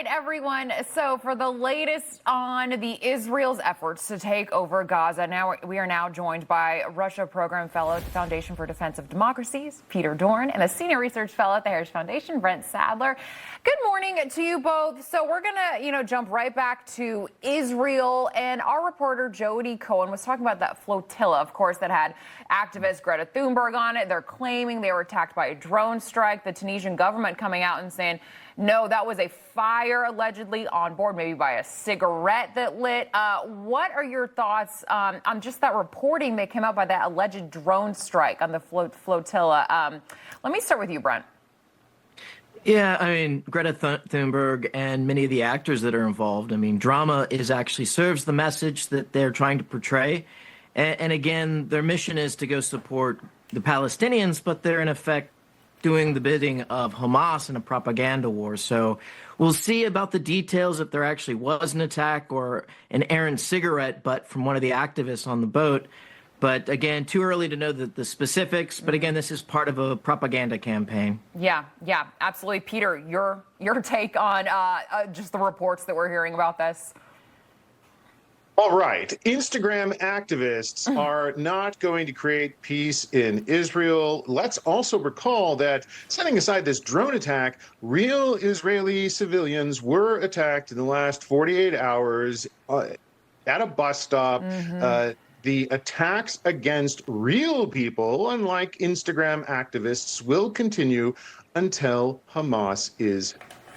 right, everyone. So for the latest on the Israel's efforts to take over Gaza, we are now joined by Russia Program Fellow at the Foundation for Defense of Democracies, Peter Doran, and a Senior Research Fellow at the Heritage Foundation, Brent Sadler. Good morning to you both. So we're going to, jump right back to Israel. And our reporter, Jody Cohen, was talking about that flotilla, of course, that had activist Greta Thunberg on it. They're claiming they were attacked by a drone strike. The Tunisian government coming out and saying, no, that was a fire allegedly on board, maybe by a cigarette that lit. What are your thoughts on just that reporting that came out by that alleged drone strike on the flotilla? Let me start with you, Brent. Yeah, I mean, Greta Thunberg and many of the actors that are involved, I mean, drama actually serves the message that they're trying to portray. And again, their mission is to go support the Palestinians, but they're in effect doing the bidding of Hamas in a propaganda war. So we'll see about the details if there actually was an attack or an errant cigarette butt from one of the activists on the boat. But again, too early to know the specifics. But again, this is part of a propaganda campaign. Yeah, absolutely. Peter, your take on just the reports that we're hearing about this. All right. Instagram activists are not going to create peace in Israel. Let's also recall that, setting aside this drone attack, real Israeli civilians were attacked in the last 48 hours at a bus stop. The attacks against real people, unlike Instagram activists, will continue until Hamas is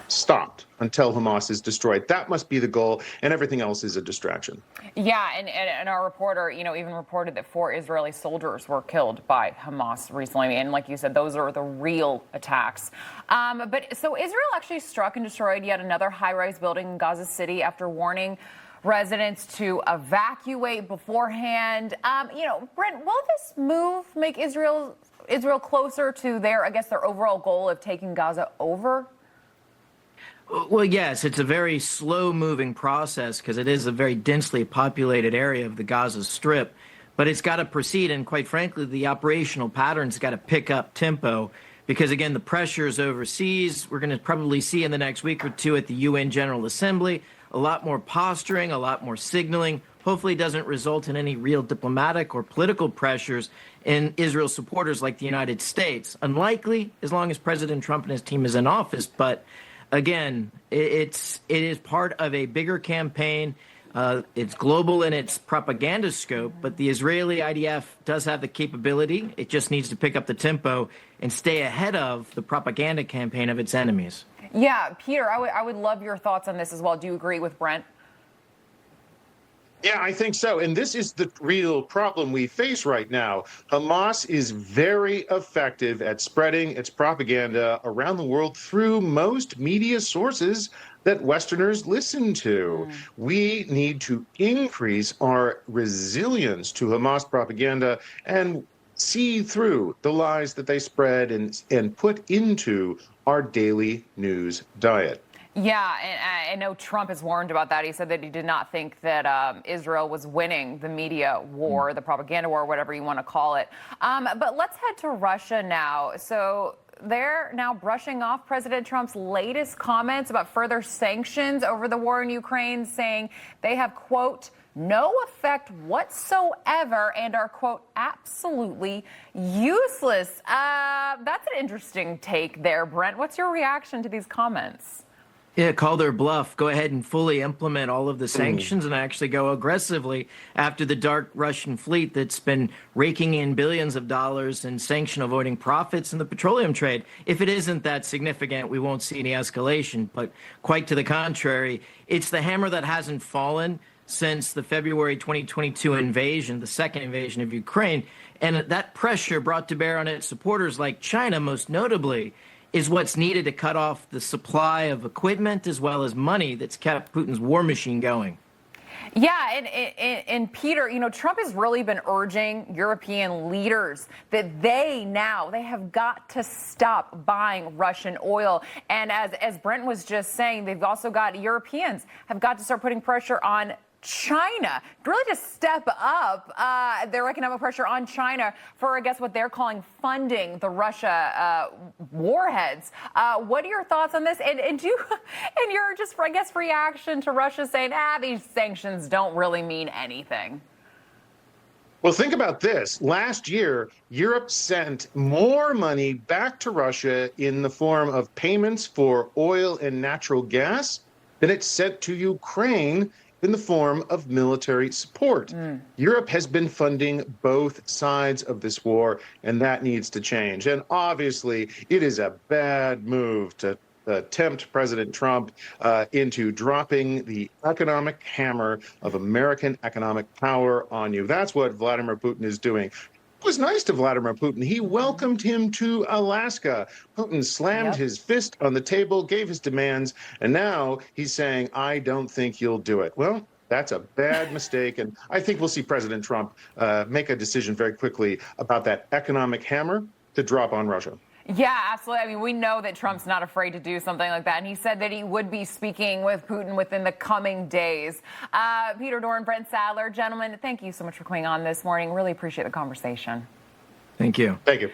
stopped, until Hamas is destroyed. That must be the goal, and everything else is a distraction. Yeah, and our reporter, even reported that 4 Israeli soldiers were killed by Hamas recently. And like you said, those are the real attacks. But so Israel actually struck and destroyed yet another high-rise building in Gaza City after warning residents to evacuate beforehand. Brent, will this move make Israel closer to their overall goal of taking Gaza over? Well, yes, it's a very slow-moving process because it is a very densely populated area of the Gaza Strip. But it's got to proceed, and quite frankly, the operational pattern's got to pick up tempo because, again, the pressures overseas, we're going to probably see in the next week or two at the UN General Assembly, a lot more posturing, a lot more signaling. Hopefully it doesn't result in any real diplomatic or political pressures in Israel's supporters like the United States. Unlikely, as long as President Trump and his team is in office, but again, it is part of a bigger campaign. It's global in its propaganda scope, but the Israeli IDF does have the capability. It just needs to pick up the tempo and stay ahead of the propaganda campaign of its enemies. Yeah, Peter, I would love your thoughts on this as well. Do you agree with Brent? Yeah, I think so. And this is the real problem we face right now. Hamas is very effective at spreading its propaganda around the world through most media sources that Westerners listen to. We need to increase our resilience to Hamas propaganda and see through the lies that they spread and put into our daily news diet. Yeah, and I know Trump has warned about that. He said that he did not think that Israel was winning the media war, the propaganda war, whatever you want to call it. But let's head to Russia now. So they're now brushing off President Trump's latest comments about further sanctions over the war in Ukraine, saying they have, quote, no effect whatsoever and are, quote, absolutely useless. That's an interesting take there, Brent. What's your reaction to these comments? Yeah, call their bluff. Go ahead and fully implement all of the sanctions and actually go aggressively after the dark Russian fleet that's been raking in billions of dollars in sanction-avoiding profits in the petroleum trade. If it isn't that significant, we won't see any escalation. But quite to the contrary, it's the hammer that hasn't fallen since the February 2022 invasion, the second invasion of Ukraine. And that pressure brought to bear on its supporters like China, most notably, is what's needed to cut off the supply of equipment as well as money that's kept Putin's war machine going. Yeah, and Peter, Trump has really been urging European leaders that they have got to stop buying Russian oil. And as Brent was just saying, they've also got Europeans have got to start putting pressure on China, really to step up their economic pressure on China for, I guess, what they're calling funding the Russia warheads. What are your thoughts on this? And your just, I guess, reaction to Russia saying, these sanctions don't really mean anything? Well, think about this. Last year, Europe sent more money back to Russia in the form of payments for oil and natural gas than it sent to Ukraine in the form of military support. Europe has been funding both sides of this war, and that needs to change. And obviously, it is a bad move to tempt President Trump into dropping the economic hammer of American economic power on you. That's what Vladimir Putin is doing. It was nice to Vladimir Putin. He welcomed him to Alaska. Putin slammed his fist on the table, gave his demands, and now he's saying, I don't think you'll do it. Well, that's a bad mistake, and I think we'll see President Trump make a decision very quickly about that economic hammer to drop on Russia. Yeah, absolutely. I mean, we know that Trump's not afraid to do something like that, and he said that he would be speaking with Putin within the coming days. Peter Doran, Brent Sadler, gentlemen, thank you so much for coming on this morning. Really appreciate the conversation. Thank you. Thank you.